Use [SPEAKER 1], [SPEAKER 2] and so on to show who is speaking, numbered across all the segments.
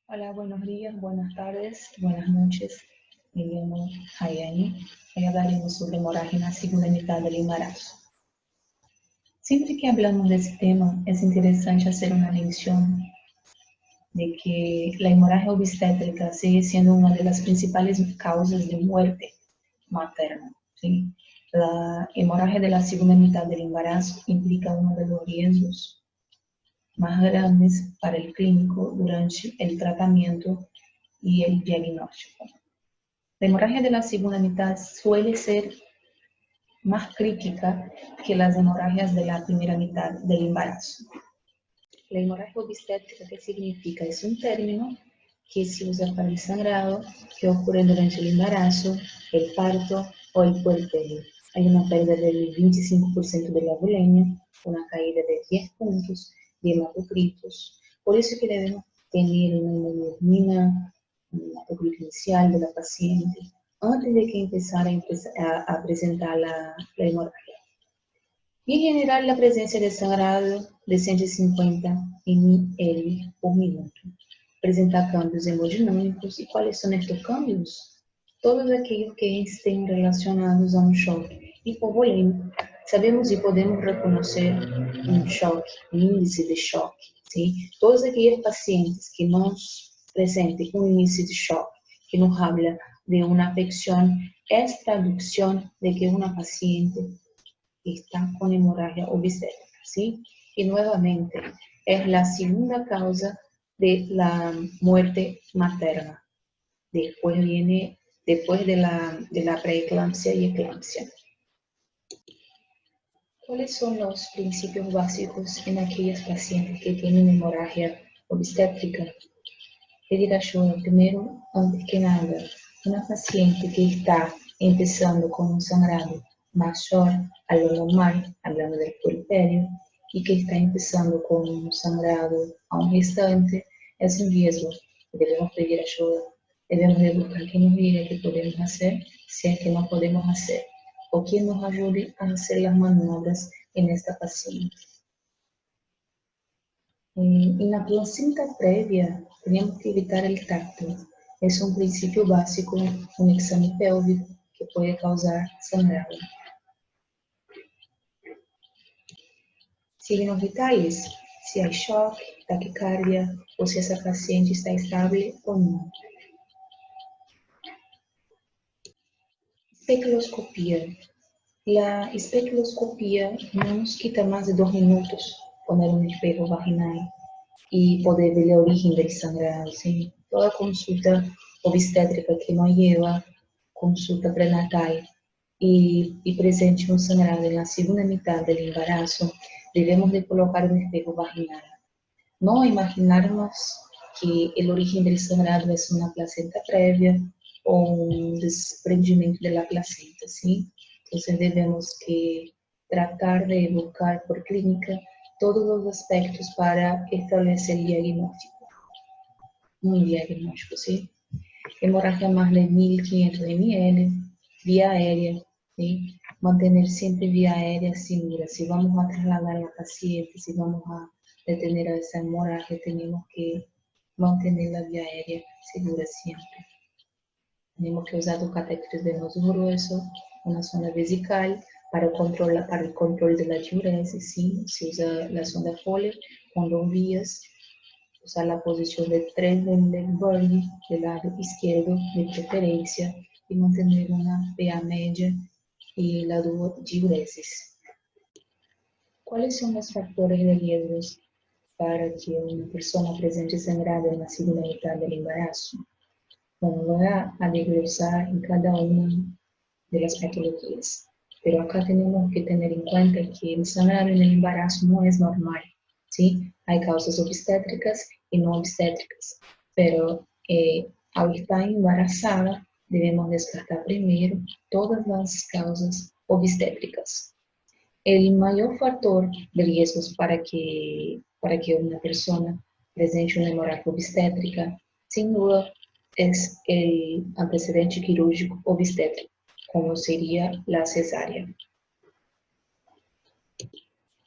[SPEAKER 1] Hola, buenos días, buenas tardes, buenas noches. Me llamo Hayani. Hoy hablaremos sobre hemorragia en la segunda mitad del embarazo. Siempre que hablamos de este tema, es interesante hacer una mención de que la hemorragia obstétrica sigue siendo una de las principales causas de muerte materna. ¿Sí? La hemorragia de la segunda mitad del embarazo implica uno de los riesgos más grandes para el clínico durante el tratamiento y el diagnóstico. La hemorragia de la segunda mitad suele ser más crítica que las hemorragias de la primera mitad del embarazo. La hemorragia obstétrica, ¿qué significa? Es un término que se usa para el sangrado que ocurre durante el embarazo, el parto o el puerperio. Hay una pérdida del 25% de la bulimia, una caída de 10 puntos de hematocritos. Por eso que debemos tener una hemoglobina, un hematocrito inicial de la paciente antes de que empezara a presentar la hemorragia. En general, la presencia de sangrado de 150 ml por minuto. Presenta cambios hemodinámicos. ¿Y cuáles son estos cambios? Todos aquellos que estén relacionados a un shock hipovolémico. Sabemos y podemos reconocer un shock, un índice de shock. ¿Sí? Todos aquellos pacientes que nos presenten un índice de shock, que nos habla de una afección, es traducción de que una paciente está con hemorragia obstétrica, ¿sí? Y nuevamente es la segunda causa de la muerte materna. Después viene, después de la preeclampsia y eclampsia. ¿Cuáles son los principios básicos en aquellas pacientes que tienen hemorragia obstétrica? Pedir ayuda primero, antes que nada. Una paciente que está empezando con un sangrado mayor a lo normal, hablando del puerperio, y que está empezando con un sangrado aún restante, es un riesgo. Debemos pedir ayuda. Debemos de buscar quien nos diga qué podemos hacer, si es que no podemos hacer, o quien nos ayude a hacer las maniobras en esta paciente. En la placenta previa, tenemos que evitar el tacto. Es un principio básico, un examen pélvico que puede causar sangrado. Signos vitais, si hay shock, taquicardia o si esa paciente está estable o no. Especuloscopia. La especuloscopia no nos quita más de 2 minutos poner un espejo vaginal y poder ver el origen del sangrado. ¿Sí? Toda consulta obstétrica que no lleva consulta prenatal y presente un sangrado en la segunda mitad del embarazo, debemos de colocar un espejo vaginal. No imaginarnos que el origen del sangrado es una placenta previa o un desprendimiento de la placenta, ¿sí? Entonces debemos que tratar de buscar por clínica todos los aspectos para establecer el diagnóstico. Un diagnóstico, ¿sí? Hemorragia más de 1500 ml, vía aérea, ¿sí? Mantener siempre vía aérea segura. Si vamos a trasladar a la paciente, si vamos a detener a esa hemorragia, tenemos que mantener la vía aérea segura siempre. Tenemos que usar los catéteres venosos gruesos, una sonda vesical para el control de la diuresis, ¿sí? Se usa la sonda Foley con 2 vías, usar la posición de 3 del leg burley del lado izquierdo de preferencia y mantener una PA media y la diuresis. ¿Cuáles son los factores de riesgo para que una persona presente sangrado en la segunda mitad del embarazo? Bueno, voy a desglosar en cada una de las patologías. Pero acá tenemos que tener en cuenta que el sangrado en el embarazo no es normal, ¿sí? Hay causas obstétricas y no obstétricas, pero al estar embarazada debemos descartar primero todas las causas obstétricas. El mayor factor de riesgos para que una persona presente una hemorragia obstétrica, sin duda, es el antecedente quirúrgico obstétrico, como sería la cesárea.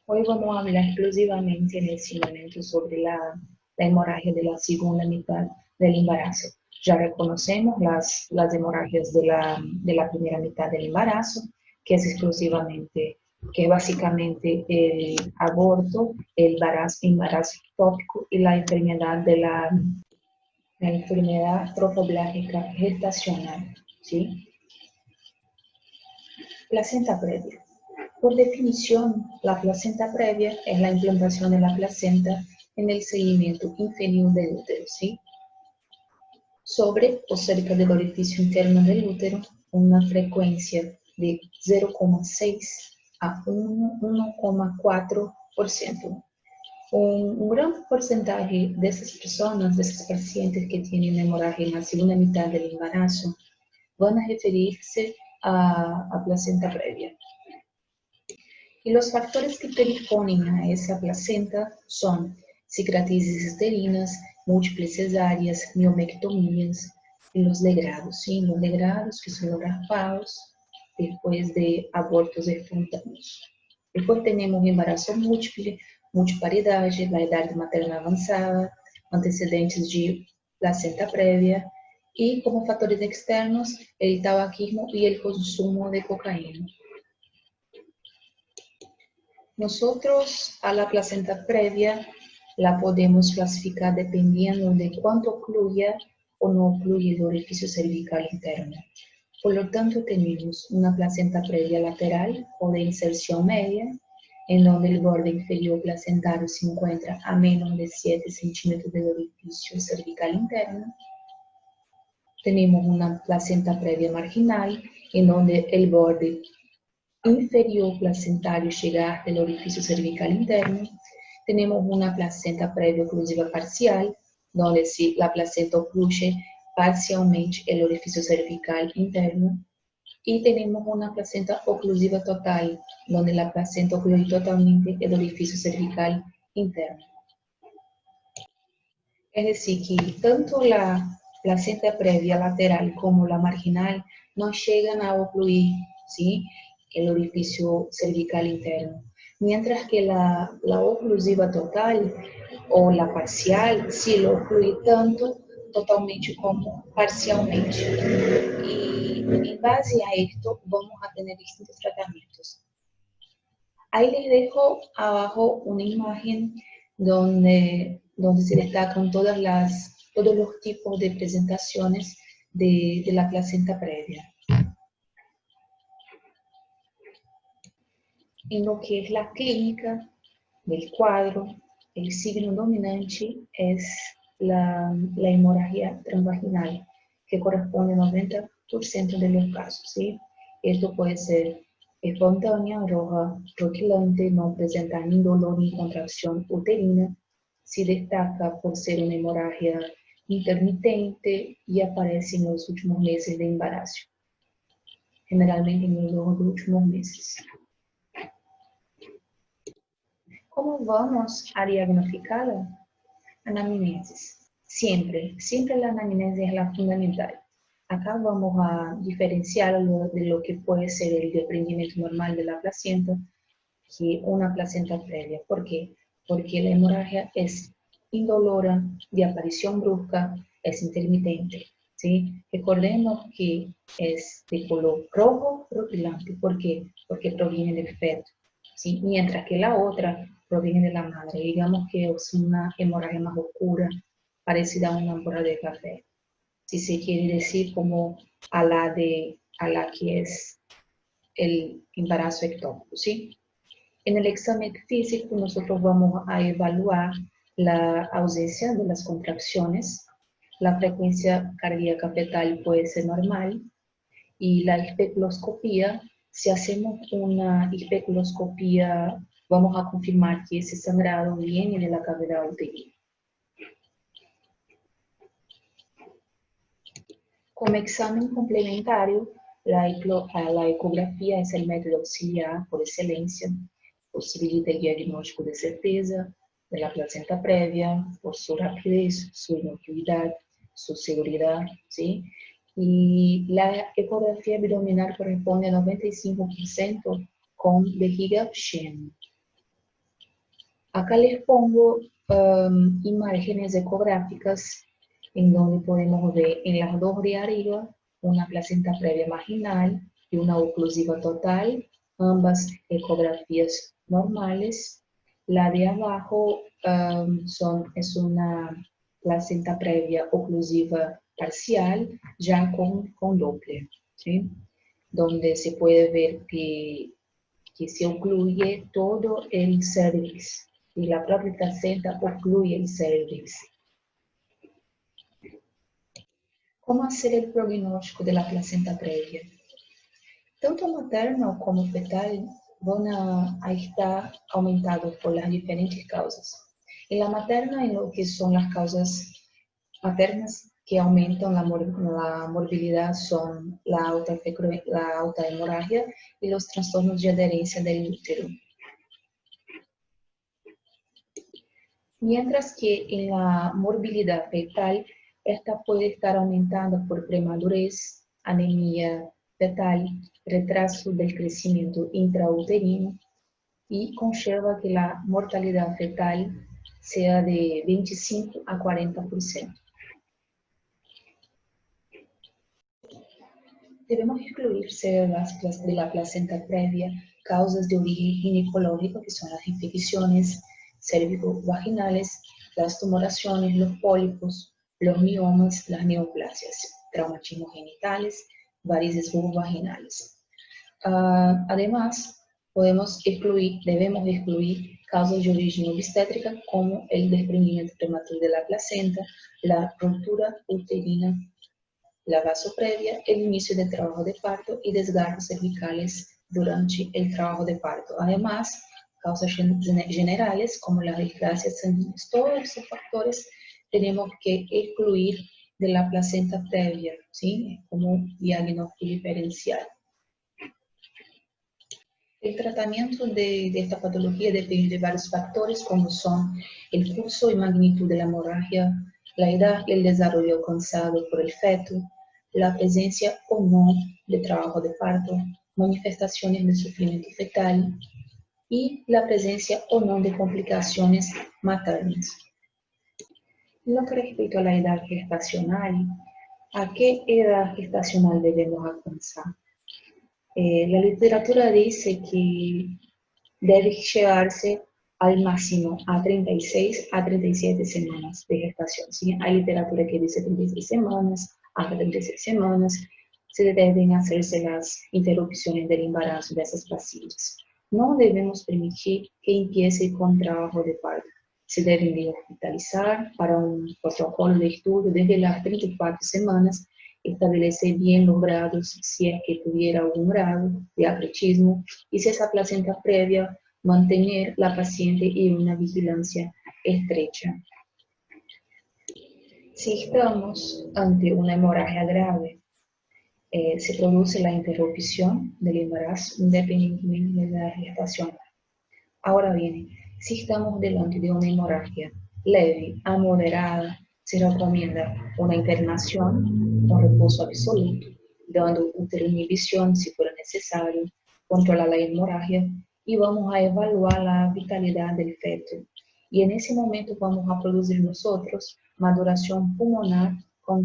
[SPEAKER 1] Hoy vamos a hablar exclusivamente en este momento sobre la la hemorragia de la segunda mitad del embarazo. Ya reconocemos las hemorragias de la primera mitad del embarazo, que es exclusivamente, que es básicamente el aborto, el embarazo ectópico y la enfermedad la enfermedad trofoblágica gestacional, ¿sí? Placenta previa. Por definición, la placenta previa es la implantación de la placenta en el segmento inferior del útero, ¿sí? Sobre o cerca del orificio interno del útero, una frecuencia de 0,6 a 1,4%. Un gran porcentaje de esas personas, de esos pacientes que tienen hemorragia en la segunda mitad del embarazo, van a referirse a placenta previa. Y los factores que predisponen a esa placenta son cicatrices uterinas, múltiples cesáreas, miomectomías y los degrados, ¿sí? Los degrados que son los raspados después de abortos espontáneos. Después tenemos embarazo múltiple, multiparidade, la edad materna avanzada, antecedentes de placenta previa y como factores externos el tabaquismo y el consumo de cocaína. Nosotros a la placenta previa la podemos clasificar dependiendo de cuánto fluya o no fluye el orificio cervical interno. Por lo tanto, tenemos una placenta previa lateral o de inserción media, en donde el borde inferior placentario se encuentra a menos de 7 centímetros del orificio cervical interno. Tenemos una placenta previa marginal, en donde el borde inferior placentario llega hasta el orificio cervical interno. Tenemos una placenta previa oclusiva parcial, donde la placenta ocluye parcialmente el orificio cervical interno. Y tenemos una placenta oclusiva total, donde la placenta ocluye totalmente el orificio cervical interno. Es decir, que tanto la placenta previa lateral como la marginal no llegan a ocluir, ¿sí?, el orificio cervical interno. Mientras que la oclusiva total o la parcial sí lo ocluye tanto totalmente como parcialmente. Y en base a esto vamos a tener distintos tratamientos. Ahí les dejo abajo una imagen donde se destacan todos los tipos de presentaciones de la placenta previa. En lo que es la clínica del cuadro, el signo dominante es la hemorragia transvaginal, que corresponde al 90% de los casos, ¿sí? Esto puede ser espontánea, roja, roquilante, no presenta ni dolor ni contracción uterina, se destaca por ser una hemorragia intermitente y aparece en los últimos meses de embarazo, generalmente en los últimos meses. ¿Cómo vamos a diagnosticarla? Anamnesis. Siempre la anamnesis es la fundamental. Acá vamos a diferenciarlo de lo que puede ser el desprendimiento normal de la placenta que una placenta previa. ¿Por qué? Porque la hemorragia es indolora, de aparición brusca, es intermitente, ¿sí? Recordemos que es de color rojo rotulante. ¿Por qué? Porque proviene del feto, ¿sí? Mientras que la otra proviene de la madre. Digamos que es una hemorragia más oscura, parecida a una ámpora de café, si se quiere decir, como a la que es el embarazo ectópico, ¿sí? En el examen físico nosotros vamos a evaluar la ausencia de las contracciones, la frecuencia cardíaca fetal puede ser normal y la especuloscopía, si hacemos una especuloscopía vamos a confirmar que ese sangrado viene de la cavidad uterina. Como examen complementario, la ecografía es el método auxiliar por excelencia, posibilita el diagnóstico de certeza de la placenta previa por su rapidez, su inocuidad, su seguridad, ¿sí? Y la ecografía abdominal corresponde a 95% con vejiga llena. Acá les pongo imágenes ecográficas en donde podemos ver en las dos de arriba una placenta previa marginal y una oclusiva total, ambas ecografías normales. La de abajo es una placenta previa oclusiva parcial, ya con Doppler, ¿sí? Donde se puede ver que se ocluye todo el cervix y la propia placenta ocluye el cervix. ¿Cómo hacer el prognóstico de la placenta previa? Tanto materno como fetal van a estar aumentados por las diferentes causas. En la materna, en lo que son las causas maternas que aumentan la morbilidad son la alta hemorragia y los trastornos de adherencia del útero. Mientras que en la morbilidad fetal, esta puede estar aumentada por premadurez, anemia fetal, retraso del crecimiento intrauterino y conlleva que la mortalidad fetal sea de 25 a 40%. Debemos excluir de la placenta previa causas de origen ginecológico, que son las infecciones cérvico-vaginales, las tumoraciones, los pólipos, los miomas, las neoplasias, traumatismos genitales, varices vulvovaginales. Además, debemos excluir causas de origen obstétrica como el desprendimiento prematuro de la placenta, la ruptura uterina, la vasoprevia, el inicio del trabajo de parto y desgarros cervicales durante el trabajo de parto. Además, causas generales como las displasias sanguíneas. Todos estos factores tenemos que excluir de la placenta previa, ¿sí? Como un diagnóstico diferencial. El tratamiento de esta patología depende de varios factores como son el curso y magnitud de la hemorragia, la edad y el desarrollo alcanzado por el feto, la presencia o no de trabajo de parto, manifestaciones de sufrimiento fetal y la presencia o no de complicaciones maternas. En lo que respecta a la edad gestacional, ¿a qué edad gestacional debemos alcanzar? La literatura dice que debe llegarse al máximo a 36 a 37 semanas de gestación. ¿Sí? Hay literatura que dice 36 semanas, hasta 36 semanas se deben hacerse las interrupciones del embarazo de esas pacientes. No debemos permitir que empiece con trabajo de parto. Se deben de hospitalizar para un protocolo de estudio desde las 34 semanas, establecer bien los grados, si es que tuviera algún grado de acretismo, y si esa placenta previa, mantener la paciente en una vigilancia estrecha. Si estamos ante una hemorragia grave, se produce la interrupción del embarazo independientemente de la gestación. Ahora bien, si estamos delante de una hemorragia leve a moderada, se recomienda una internación con reposo absoluto, dando ultrainhibición si fuera necesario, controlar la hemorragia y vamos a evaluar la vitalidad del feto. Y en ese momento vamos a producir nosotros maduración pulmonar con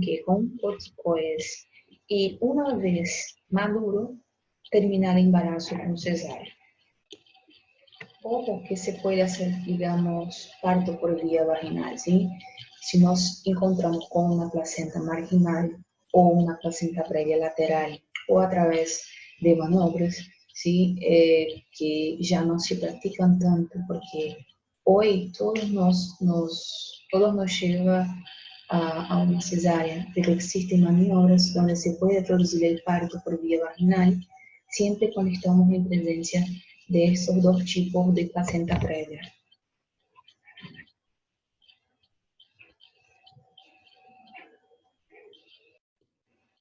[SPEAKER 1] corticoides. Y una vez maduro, terminar el embarazo con cesárea. Ojo que se puede hacer, digamos, parto por vía vaginal, ¿sí? Si nos encontramos con una placenta marginal o una placenta previa lateral o a través de maniobras, ¿sí? Que ya no se practican tanto porque hoy todos nos lleva a una cesárea, pero existen maniobras donde se puede producir el parto por vía vaginal siempre cuando estamos en presencia de estos dos tipos de placenta previa.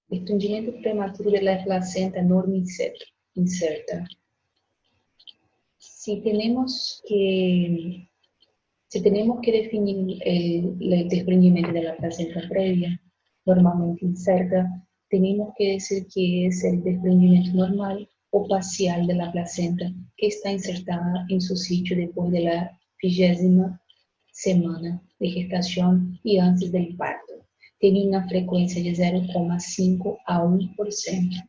[SPEAKER 1] Desprendimiento prematuro de la placenta norma inserta. Si tenemos que definir el desprendimiento de la placenta previa, normalmente inserta, tenemos que decir que es el desprendimiento normal o parcial de la placenta que está insertada en su sitio después de la 20ª semana de gestación y antes del parto. Tiene una frecuencia de 0,5 a 1%.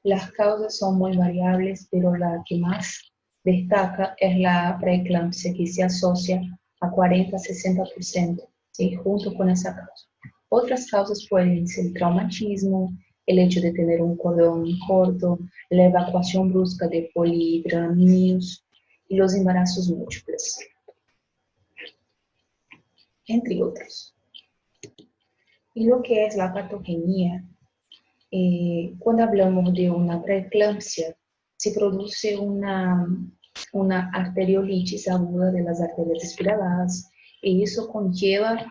[SPEAKER 1] Las causas son muy variables, pero la que más destaca es la preeclampsia, que se asocia a 40-60%, ¿sí? Junto con esa causa. Otras causas pueden ser el traumatismo, el hecho de tener un cordón corto, la evacuación brusca de polidramnios y los embarazos múltiples, entre otros. Y lo que es la patogenia, cuando hablamos de una preeclampsia, se produce una arteriolitis aguda de las arterias espiraladas y eso conlleva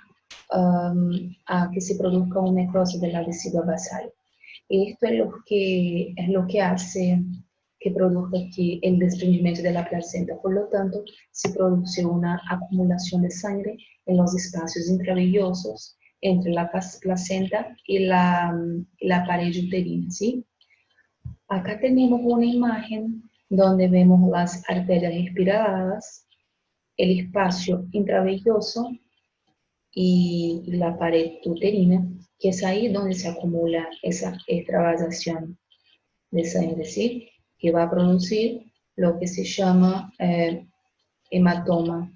[SPEAKER 1] a que se produzca una necrosis de la vesícula basal. Esto es lo que hace que produzca que el desprendimiento de la placenta. Por lo tanto, se produce una acumulación de sangre en los espacios intravenosos entre la placenta y la pared uterina, ¿sí? Acá tenemos una imagen donde vemos las arterias espiraladas, el espacio intravenoso y la pared uterina, que es ahí donde se acumula esa extravasación de sangre, ¿sí? Que va a producir lo que se llama hematoma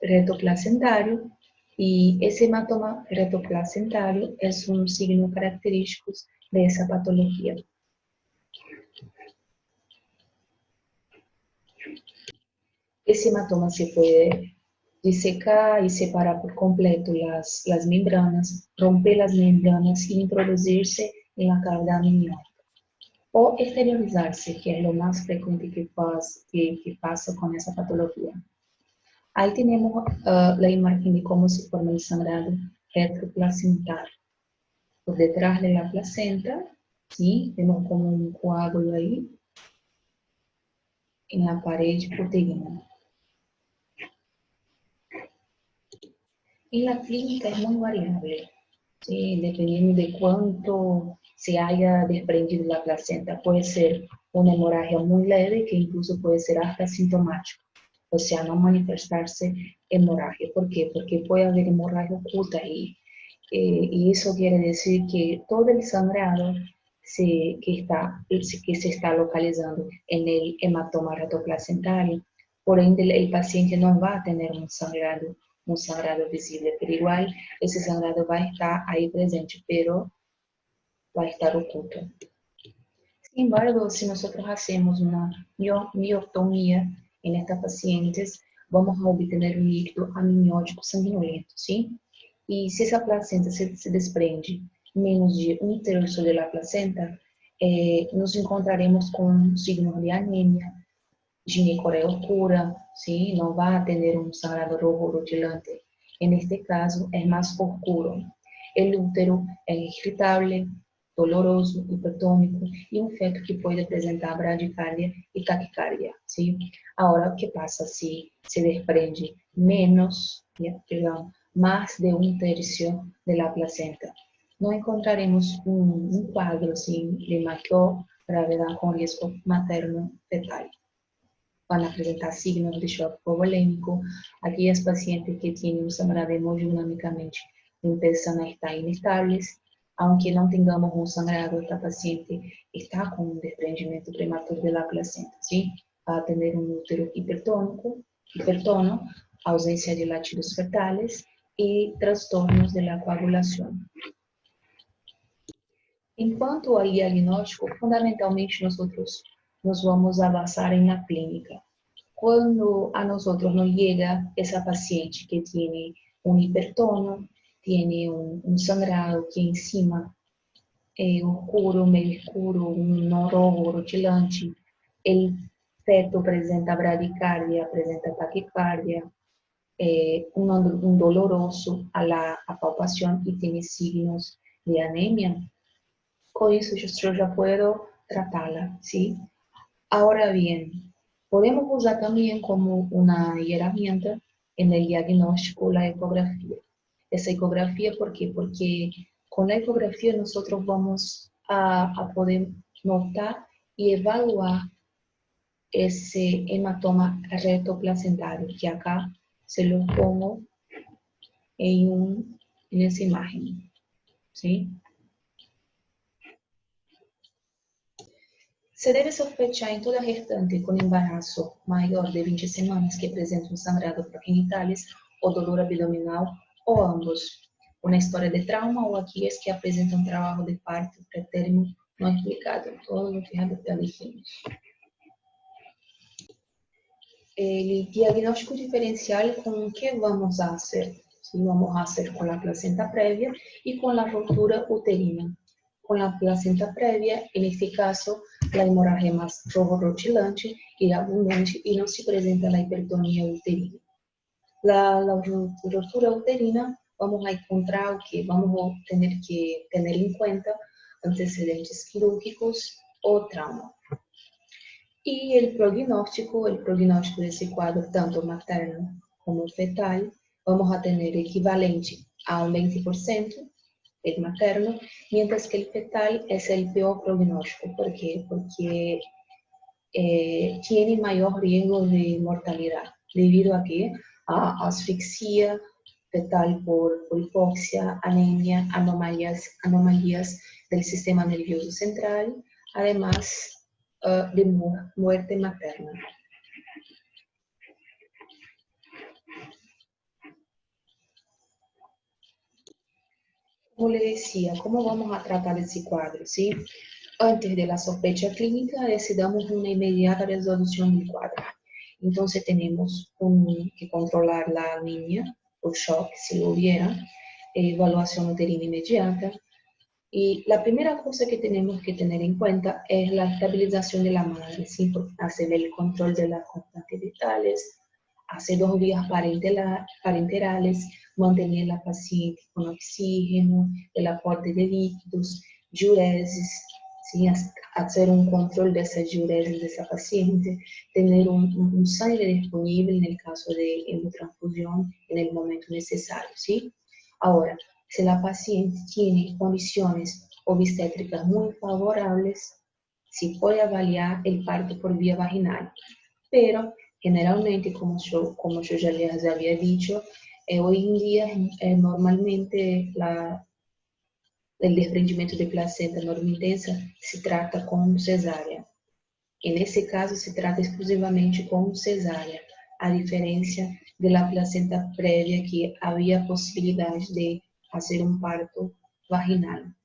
[SPEAKER 1] retoplacentario, y ese hematoma retoplacentario es un signo característico de esa patología. Ese hematoma se puede disecar y separar por completo las membranas, romper las membranas y introducirse en la cavidad amniótica. O exteriorizarse, que es lo más frecuente que pasa con esa patología. Ahí tenemos la imagen de cómo se forma el sangrado retroplacentario. Por detrás de la placenta, ¿sí? Vemos como un coágulo ahí en la pared uterina. En la clínica es muy variable, ¿sí? Dependiendo de cuánto se haya desprendido la placenta. Puede ser una hemorragia muy leve, que incluso puede ser hasta asintomático, o sea, no manifestarse hemorragia. ¿Por qué? Porque puede haber hemorragia oculta ahí. Y eso quiere decir que todo el sangrado que se está localizando en el hematoma retoplacentario, por ende el paciente no va a tener un sangrado visible, pero igual ese sangrado va a estar ahí presente, pero va a estar oculto. Sin embargo, si nosotros hacemos una miotomía en estas pacientes, vamos a obtener un líquido amniótico sanguinolento, ¿sí? Y si esa placenta se desprende menos de 1/3 de la placenta, nos encontraremos con signos de anemia, ginecorea oscura, ¿sí? No va a tener un sangrado rojo rutilante. En este caso es más oscuro. El útero es irritable, doloroso, hipertónico y un feto que puede presentar bradicardia y taquicardia, ¿sí? Ahora, ¿qué pasa si se desprende más de 1/3 de la placenta? No encontraremos un cuadro ¿sí? de mayor gravedad con riesgo materno-fetal. Van a presentar signos de shock hipovolémico. Aquellas pacientes que tienen un sangrado hemodinámicamente empiezan a estar inestables. Aunque no tengamos un sangrado, esta paciente está con un desprendimiento prematuro de la placenta, ¿sí? Va a tener un útero hipertono, ausencia de latidos fetales y trastornos de la coagulación. En cuanto al diagnóstico, fundamentalmente nosotros nos vamos a basar en la clínica. Cuando a nosotros nos llega esa paciente que tiene un hipertono, tiene un sangrado que encima oscuro, medio oscuro, un no rojo, rutilante, el feto presenta bradicardia, presenta taquicardia, un doloroso a la palpación y tiene signos de anemia. Con eso yo ya puedo tratarla, ¿sí? Ahora bien, podemos usar también como una herramienta en el diagnóstico la ecografía. Esa ecografía, ¿por qué? Porque con la ecografía nosotros vamos a poder notar y evaluar ese hematoma rectoplacentario, que acá se lo pongo en esa imagen, ¿sí? Se debe sospechar en toda gestante con embarazo mayor de 20 semanas que presenta un sangrado progenitales o dolor abdominal o ambos, una historia de trauma o aquellas que presentan trabajo de parto pretérito no explicado, todo lo que ya dijimos. El diagnóstico diferencial, ¿con qué vamos a hacer? ¿Sí? Vamos a hacer con la placenta previa y con la ruptura uterina. Con la placenta previa, en este caso, la hemorragia más rojo-rutilante y abundante y no se presenta la hipertonía uterina. La ruptura uterina, vamos a encontrar que vamos a tener que tener en cuenta antecedentes quirúrgicos o trauma. Y el pronóstico de ese cuadro, tanto materno como fetal, vamos a tener equivalente a un 20%, el materno, mientras que el fetal es el peor pronóstico. ¿Por qué? Porque tiene mayor riesgo de mortalidad, debido a que a asfixia fetal por hipoxia, anemia, anomalías del sistema nervioso central, además de muerte materna. Como le decía, ¿cómo vamos a tratar ese cuadro? ¿Sí? Antes de la sospecha clínica, decidamos una inmediata resolución del cuadro. Entonces tenemos que controlar la anemia o shock, si lo hubiera, evaluación uterina inmediata. Y la primera cosa que tenemos que tener en cuenta es la estabilización de la madre, ¿sí? Hacer el control de las constantes vitales, hacer 2 vías parenterales, mantener la paciente con oxígeno, el aporte de líquidos, diuresis, ¿sí? Hacer un control de esa diuresis de esa paciente, tener un sangre disponible en el caso de hemotransfusión en el momento necesario, ¿sí? Ahora, si la paciente tiene condiciones obstétricas muy favorables, se puede avaliar el parto por vía vaginal, pero generalmente, como yo ya les había dicho, hoy en día normalmente el desprendimiento de placenta normointensa se trata con cesárea. En ese caso, se trata exclusivamente con cesárea, a diferencia de la placenta previa que había posibilidad de hacer un parto vaginal.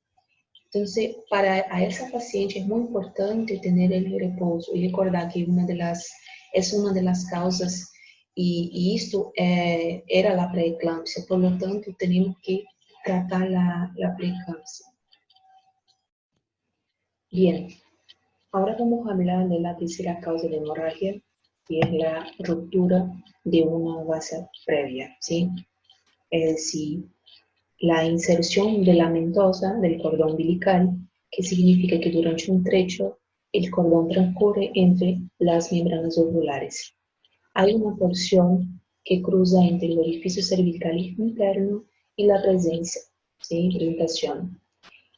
[SPEAKER 1] Entonces, para esa paciente es muy importante tener el reposo y recordar que es una de las causas y esto era la preeclampsia, por lo tanto tenemos que tratar la preeclampsia. Bien, ahora vamos a hablar de la tercera causa de hemorragia, que es la ruptura de una vasa previa, ¿sí? Es decir, la inserción de la mentosa del cordón umbilical, que significa que durante un trecho el cordón transcurre entre las membranas ovulares. Hay una porción que cruza entre el orificio cervical interno y la presencia, ¿sí? Irritación.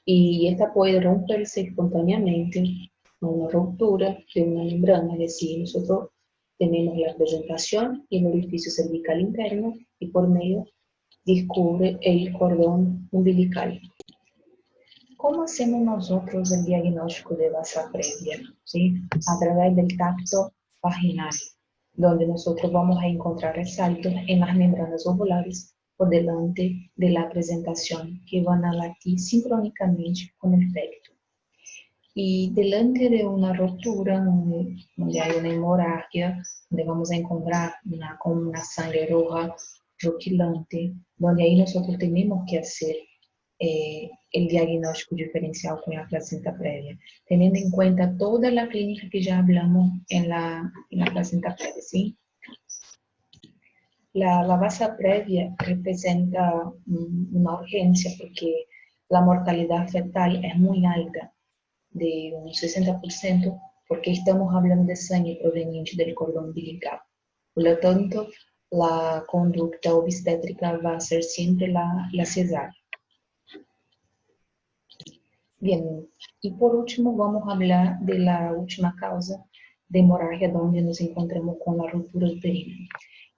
[SPEAKER 1] Y esta puede romperse espontáneamente con una ruptura de una membrana, es decir, nosotros tenemos la presentación y el orificio cervical interno y por medio descubre el cordón umbilical. ¿Cómo hacemos nosotros el diagnóstico de vasa previa? ¿Sí? A través del tacto vaginal, donde nosotros vamos a encontrar resaltos en las membranas ovulares por delante de la presentación, que van a latir sincrónicamente con el feto. Y delante de una ruptura, donde hay una hemorragia, donde vamos a encontrar con una sangre roja rutilante, donde ahí nosotros tenemos que hacer el diagnóstico diferencial con la placenta previa, teniendo en cuenta toda la clínica que ya hablamos en la placenta previa, ¿sí? La vasa previa representa una urgencia porque la mortalidad fetal es muy alta, de un 60%, porque estamos hablando de sangre proveniente del cordón umbilical. Por lo tanto, la conducta obstétrica va a ser siempre la cesárea. Bien, y por último vamos a hablar de la última causa de hemorragia donde nos encontramos con la ruptura uterina.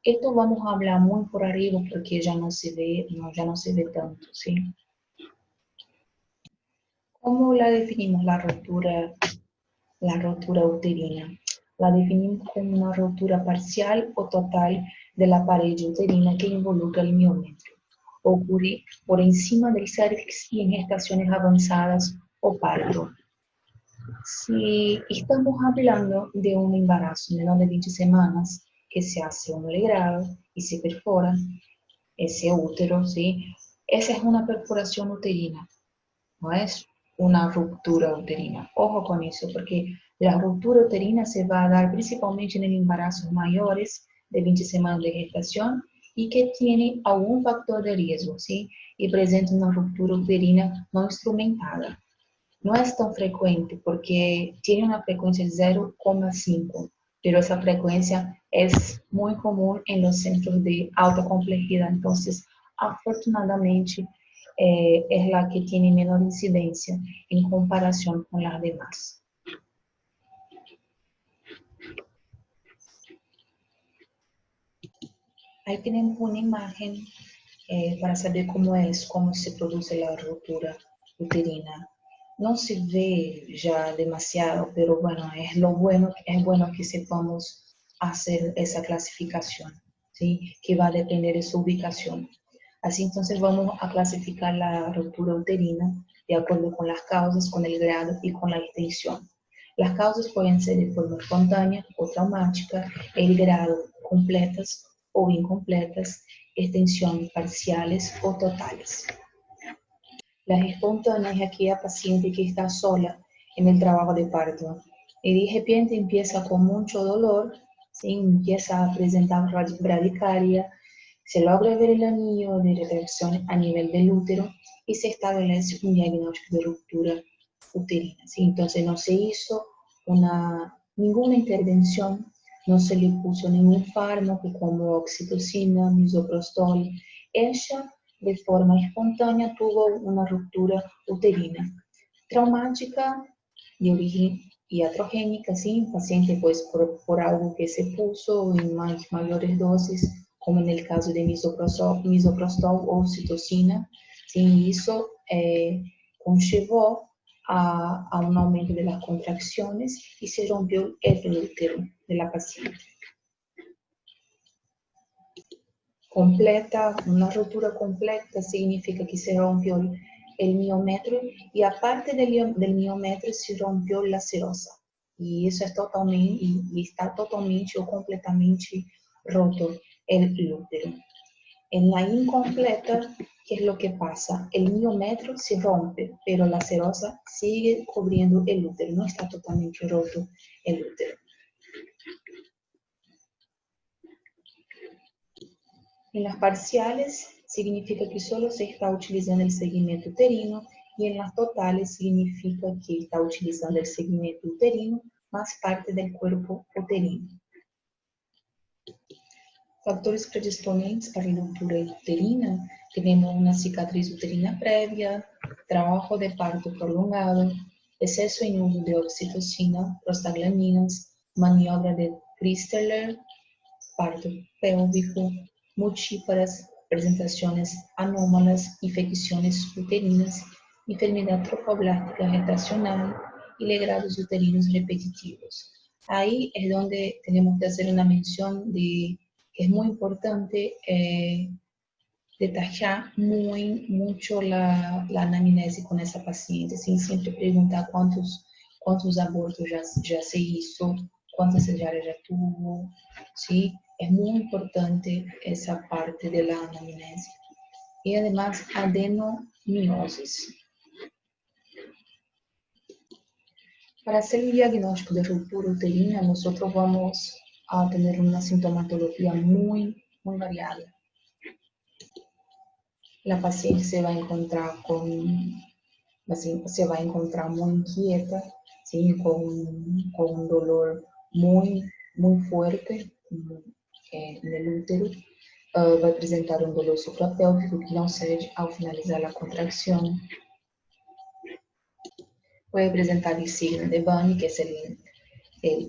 [SPEAKER 1] Esto vamos a hablar muy por arriba porque ya no se ve, ya no se ve tanto, ¿sí? ¿Cómo la definimos la rotura uterina? La definimos como una rotura parcial o total de la pared uterina que involucra el miometrio. Ocurre por encima del cervix y en gestaciones avanzadas o parto. Si estamos hablando de un embarazo menor de 20 semanas que se hace un legrado y se perfora ese útero, ¿sí? Esa es una perforación uterina, no es una ruptura uterina. Ojo con eso, porque la ruptura uterina se va a dar principalmente en embarazos mayores de 20 semanas de gestación y que tiene algún factor de riesgo, ¿sí? Y presenta una ruptura uterina no instrumentada. No es tan frecuente porque tiene una frecuencia de 0,5, pero esa frecuencia es muy común en los centros de alta complejidad. Entonces, afortunadamente, es la que tiene menor incidencia en comparación con las demás. Ahí tenemos una imagen para saber cómo se produce la ruptura uterina. No se ve ya demasiado, pero bueno, es bueno que sepamos hacer esa clasificación, ¿sí? Que va a depender de su ubicación. Así entonces vamos a clasificar la ruptura uterina de acuerdo con las causas, con el grado y con la extensión. Las causas pueden ser de forma espontánea o traumática, el grado completas o incompletas, extensión parciales o totales. Las espontáneas es aquella paciente que está sola en el trabajo de parto y de repente empieza con mucho dolor, ¿sí? Empieza a presentar bradicardia, se logra ver el anillo de retracción a nivel del útero y se establece un diagnóstico de ruptura uterina, ¿sí? Entonces no se hizo ninguna intervención, no se le puso ningún fármaco como oxitocina, misoprostol. Ella de forma espontánea tuvo una ruptura uterina. Traumática de origen iatrogénica, sí, paciente pues por algo que se puso en mayores dosis, como en el caso de misoprostol o oxitocina, sí, eso conllevó a un aumento de las contracciones y se rompió el útero de la paciente. Completa, una ruptura completa significa que se rompió el miometrio y aparte del miometrio se rompió la serosa. Y eso es totalmente, y está totalmente o completamente roto el útero. En la incompleta, ¿qué es lo que pasa? El miometrio se rompe, pero la serosa sigue cubriendo el útero, no está totalmente roto el útero. En las parciales significa que solo se está utilizando el segmento uterino y en las totales significa que está utilizando el segmento uterino más parte del cuerpo uterino. Factores predisponentes para la ruptura uterina: tenemos una cicatriz uterina previa, trabajo de parto prolongado, exceso en uso de oxitocina, prostaglandinas, maniobra de Christeler, parto pélvico, multíparas presentaciones anómalas, infecciones uterinas, enfermedad trofoblástica gestacional y legrados uterinos repetitivos. Ahí es donde tenemos que hacer una mención de que es muy importante detallar mucho la anamnese con esa paciente, sin siempre preguntar cuántos abortos ya se hizo, cuántas cesáreas ya tuvo, ¿sí? Es muy importante esa parte de la anamnese. Y además, adenomiosis. Para hacer el diagnóstico de ruptura uterina, nosotros vamos a tener una sintomatología muy variada. La paciente se va a encontrar muy inquieta, ¿sí? con un dolor muy fuerte en el útero. Va a presentar un dolor suprapélvico que no cede al finalizar la contracción. Puede presentar el signo de Bunny, que es el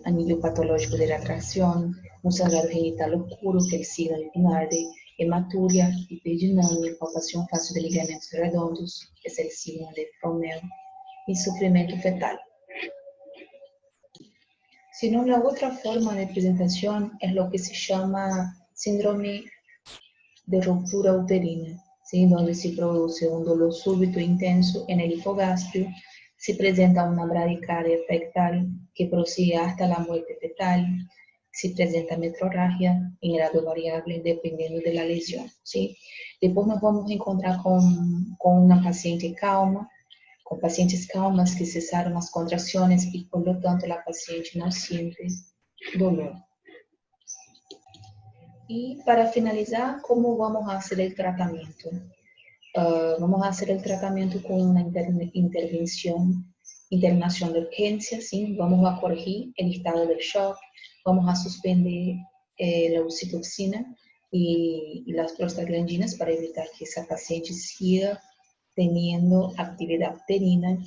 [SPEAKER 1] anillo patológico de retracción, un sangrado genital oscuro, que es el signo de Pinardi, hematuria, hiperdinamia, palpación fácil de ligamentos redondos, que es el signo de Frommel, y sufrimiento fetal. Sino la otra forma de presentación es lo que se llama síndrome de ruptura uterina, ¿sí? Donde se produce un dolor súbito e intenso en el hipogastrio, se presenta una bradicardia fetal que prosigue hasta la muerte fetal, se presenta metrorragia en grado variable dependiendo de la lesión, ¿sí? Después nos vamos a encontrar con una paciente calma, con pacientes calmas que cesaron las contracciones y por lo tanto la paciente no siente dolor. Y para finalizar, ¿cómo vamos a hacer el tratamiento? Vamos a hacer el tratamiento con una internación de urgencia, ¿sí? Vamos a corregir el estado del shock, vamos a suspender la oxitoxina y las prostaglandinas para evitar que esa paciente siga teniendo actividad uterina.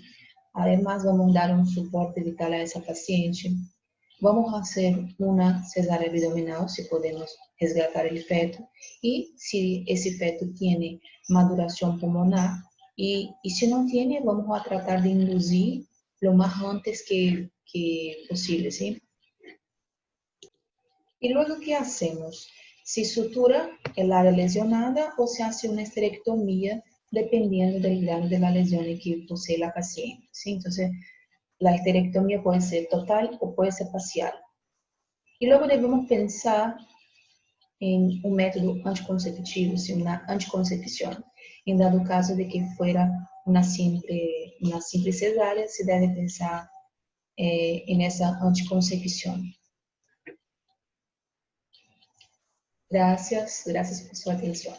[SPEAKER 1] Además, vamos a dar un soporte vital a esa paciente. Vamos a hacer una cesárea abdominal si podemos resgatar el feto y si ese feto tiene maduración pulmonar y si no tiene, vamos a tratar de inducir lo más antes que posible, ¿sí? Y luego, ¿qué hacemos? Se sutura el área lesionada o se hace una esterectomía dependiendo del grado de la lesión que posee la paciente, ¿sí? Entonces, la esterectomía puede ser total o puede ser parcial. Y luego debemos pensar en un método anticonceptivo, una anticoncepción. En dado caso de que fuera una simple cesárea, se debe pensar en esa anticoncepción. Gracias por su atención.